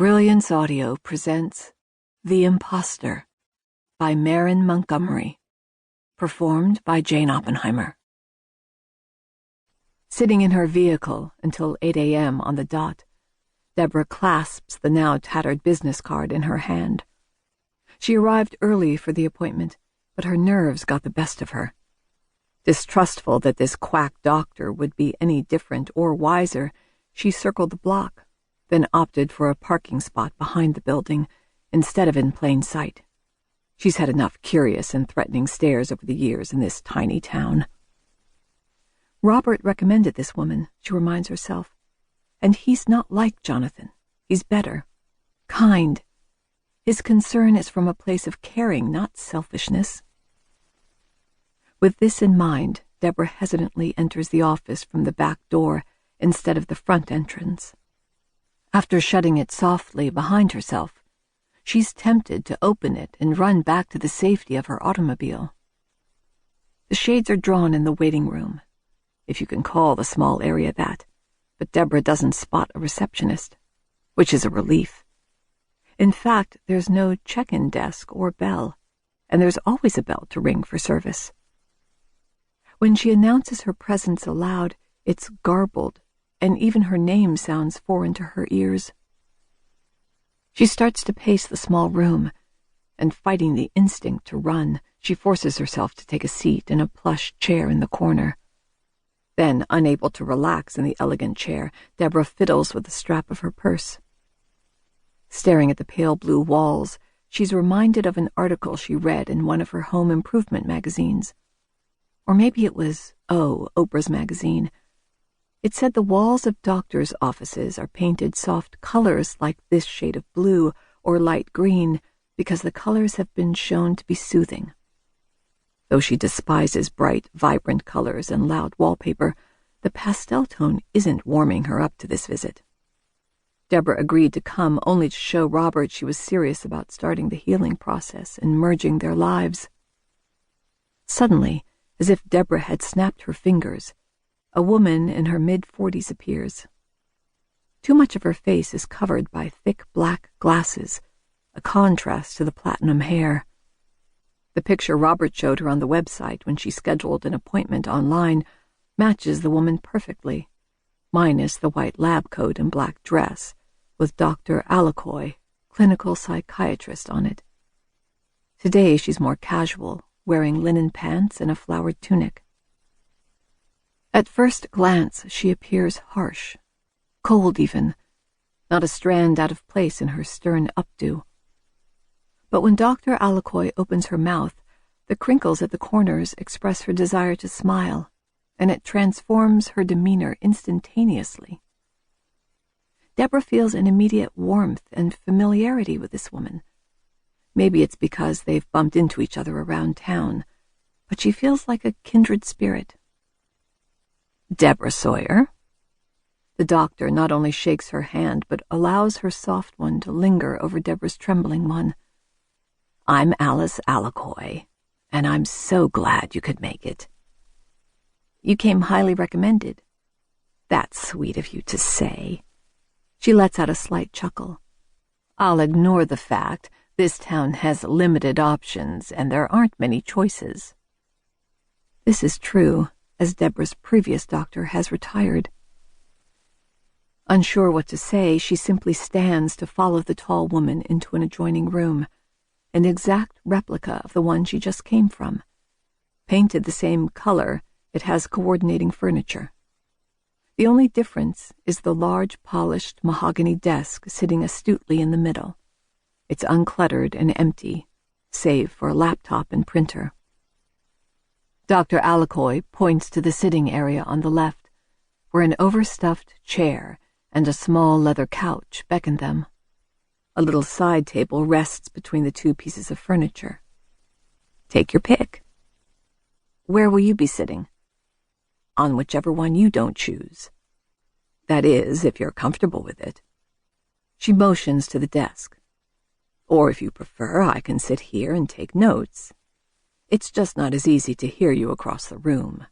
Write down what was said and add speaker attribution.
Speaker 1: Brilliance Audio presents The Imposter by Marin Montgomery, performed by Jane Oppenheimer. Sitting in her vehicle until 8 a.m. on the dot, Deborah clasps the now tattered business card in her hand. She arrived early for the appointment, but her nerves got the best of her. Distrustful that this quack doctor would be any different or wiser, she circled the block, then opted for a parking spot behind the building instead of in plain sight. She's had enough curious and threatening stares over the years in this tiny town. Robert recommended this woman, she reminds herself, and he's not like Jonathan. He's better, kind. His concern is from a place of caring, not selfishness. With this in mind, Deborah hesitantly enters the office from the back door instead of the front entrance. After shutting it softly behind herself, she's tempted to open it and run back to the safety of her automobile. The shades are drawn in the waiting room, if you can call the small area that, but Deborah doesn't spot a receptionist, which is a relief. In fact, there's no check-in desk or bell, and there's always a bell to ring for service. When she announces her presence aloud, it's garbled, and even her name sounds foreign to her ears. She starts to pace the small room, and fighting the instinct to run, she forces herself to take a seat in a plush chair in the corner. Then, unable to relax in the elegant chair, Deborah fiddles with the strap of her purse. Staring at the pale blue walls, she's reminded of an article she read in one of her home improvement magazines. Or maybe it was, Oprah's magazine. It said the walls of doctors' offices are painted soft colors like this shade of blue or light green because the colors have been shown to be soothing. Though she despises bright, vibrant colors and loud wallpaper, the pastel tone isn't warming her up to this visit. Deborah agreed to come only to show Robert she was serious about starting the healing process and merging their lives. Suddenly, as if Deborah had snapped her fingers, a woman in her mid-40s appears. Too much of her face is covered by thick black glasses, a contrast to the platinum hair. The picture Robert showed her on the website when she scheduled an appointment online matches the woman perfectly, minus the white lab coat and black dress, with Dr. Alacoy, clinical psychiatrist, on it. Today she's more casual, wearing linen pants and a flowered tunic. At first glance, she appears harsh, cold even, not a strand out of place in her stern updo. But when Dr. Alacoy opens her mouth, the crinkles at the corners express her desire to smile, and it transforms her demeanor instantaneously. Deborah feels an immediate warmth and familiarity with this woman. Maybe it's because they've bumped into each other around town, but she feels like a kindred spirit. Deborah Sawyer. The doctor not only shakes her hand, but allows her soft one to linger over Deborah's trembling one. I'm Alice Alacoy, and I'm so glad you could make it. You came highly recommended. That's sweet of you to say. She lets out a slight chuckle. I'll ignore the fact this town has limited options and there aren't many choices. This is true, as Deborah's previous doctor has retired. Unsure what to say, she simply stands to follow the tall woman into an adjoining room, an exact replica of the one she just came from. Painted the same color, it has coordinating furniture. The only difference is the large, polished mahogany desk sitting astutely in the middle. It's uncluttered and empty, save for a laptop and printer. Dr. Alacoy points to the sitting area on the left, where an overstuffed chair and a small leather couch beckon them. A little side table rests between the two pieces of furniture. Take your pick. Where will you be sitting? On whichever one you don't choose. That is, if you're comfortable with it. She motions to the desk. Or if you prefer, I can sit here and take notes. It's just not as easy to hear you across the room.